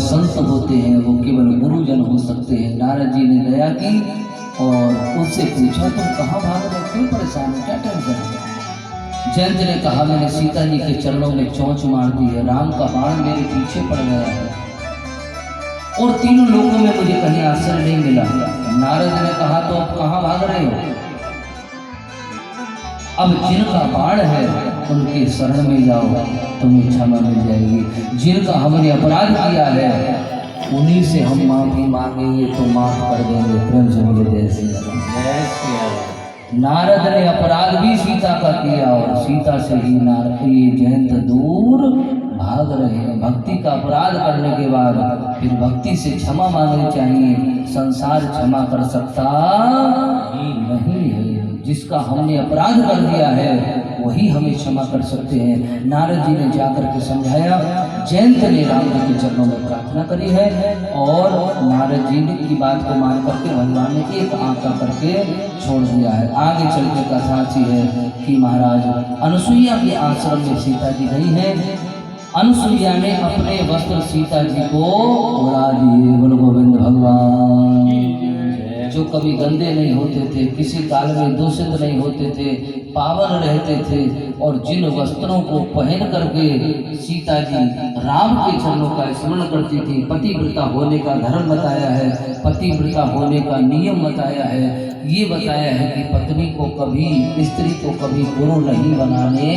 संत होते हैं, वो केवल गुरुजन हो सकते हैं। नारद जी ने दया की और उससे पूछा तुम कहाँ भाग रहे, क्यों परेशान हो, क्या टेंशन है? जयंत ने कहा मैंने सीता जी के चरणों में चोंच मार दी है, राम का बाण मेरे पीछे पड़ गया है और तीनों लोगों में मुझे कहीं आश्रय नहीं मिला। नारद ने कहा तो अब कहाँ भाग रहे हो? अब जिनका बाण है उनके शरण में जाओ, तुम्हें क्षमा मिल जाएगी। जिनका हमने अपराध किया है उन्हीं से हम माफी मांगेंगे तो माफ कर देंगे। प्रेम से बोले जय श्री राम। नारद ने अपराध भी सीता का किया और सीता से ही नारद ये जयंत दूर भाग रहे हैं। भक्ति का अपराध करने के बाद फिर भक्ति से क्षमा मांगनी चाहिए। संसार क्षमा कर सकता नहीं है। जिसका हमने अपराध कर दिया है वही हमें क्षमा कर सकते हैं। नारद जी ने जाकर के समझाया, जयंत ने राम जी के चरणों में प्रार्थना करी है और नारद जी ने की बात को मान करके भगवान ने एक आंख करके छोड़ दिया है। आगे चल के कथा ऐसी है कि महाराज अनुसुईया के आश्रम में सीता जी गई है। अनुसुईया ने अपने वस्त्र सीता जी को उड़ा दिए। बोलो गोविंद भगवान। जो कभी गंदे नहीं होते थे, किसी काल में दूषित नहीं होते थे, पावन रहते थे और जिन वस्त्रों को पहन करके सीता जी राम के चरणों का स्मरण करती थी। पतिव्रता होने का धर्म बताया है, पतिव्रता होने का नियम बताया है। ये बताया है कि पत्नी को कभी, स्त्री को कभी गुरु नहीं बनाने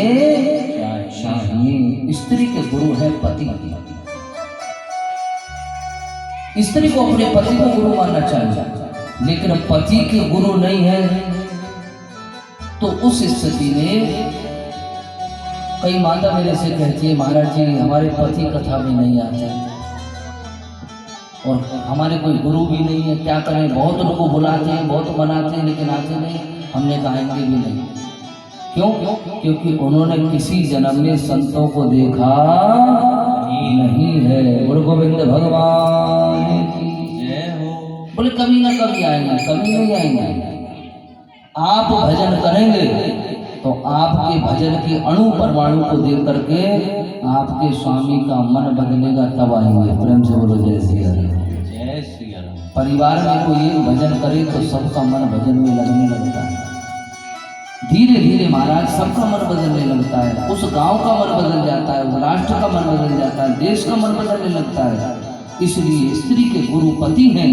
चाहिए। स्त्री के गुरु है पति। स्त्री को अपने पति को गुरु मानना चाहिए, लेकिन पति के गुरु नहीं है तो उस स्थिति में कई माता मेरे से कहती है महाराज जी हमारे पति कथा में नहीं आते और हमारे कोई गुरु भी नहीं है, क्या करें? बहुत लोगों को बुलाते हैं, बहुत मनाते हैं, लेकिन आते नहीं। हमने कहा इनके भी नहीं। क्यों? क्योंकि उन्होंने किसी जन्म में संतों को देखा नहीं है। गुरु गोविंद भगवान बोले कभी ना कभी आएंगे, कभी नहीं आएंगे। आप भजन करेंगे तो आपके भजन के अणु परमाणु को देख करके आपके स्वामी का मन बदलेगा, तब आएंगे। प्रेम से बोलो जय श्री राम। जय श्री राम। परिवार में कोई एक भजन करे तो सबका मन भजन में लगने लगता है। धीरे धीरे महाराज सबका मन बदलने लगता है। उस गांव का मन बदल जाता है, उस राष्ट्र का मन बदल जाता है, देश का मन बदलने लगता है। इसलिए स्त्री के गुरु पति हैं,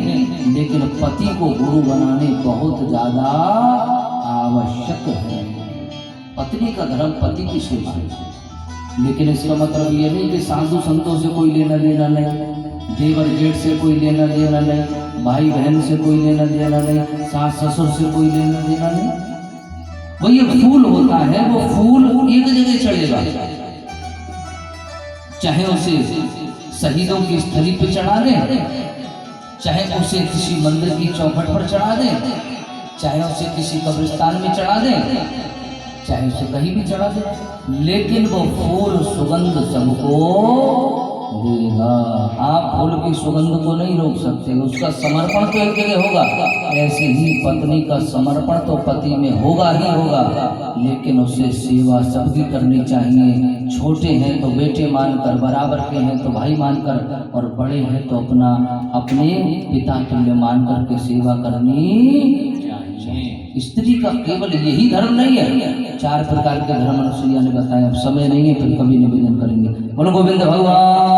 लेकिन पति को गुरु बनाने बहुत ज्यादा आवश्यक है। पत्नी का धर्म पति की सेवा है, लेकिन इसका मतलब ये नहीं कि साधु संतों से कोई लेना देना नहीं, देवर जेठ से कोई लेना देना नहीं, भाई बहन से कोई लेना देना नहीं, सास ससुर से कोई लेना देना नहीं। वो ये फूल होता है, वो फूल एक जगह चढ़ेगा, चाहे उसे शहीदों की स्थली पे चढ़ा दें, चाहे उसे किसी मंदिर की चौखट पर चढ़ा दें, चाहे उसे किसी कब्रिस्तान में चढ़ा दें, चाहे उसे कहीं भी चढ़ा दें, लेकिन वो फूल सुगंध सबको देगा। आप फूल की सुगंध को नहीं रोक सकते, उसका समर्पण तो एक जगह होगा। ऐसे ही पत्नी का समर्पण तो पति में होगा ही होगा, लेकिन उसे सेवा सबकी करनी चाहिए। छोटे हैं तो बेटे मानकर, बराबर के हैं तो भाई मानकर, और बड़े हैं तो अपने पिता तुल्य मान करके सेवा करनी चाहिए। स्त्री का केवल यही धर्म नहीं है, 4 प्रकार के धर्म अनुसुईया ने बताया। अब समय नहीं है, फिर कभी निवेदन करेंगे। बोलो गोविंद भगवान।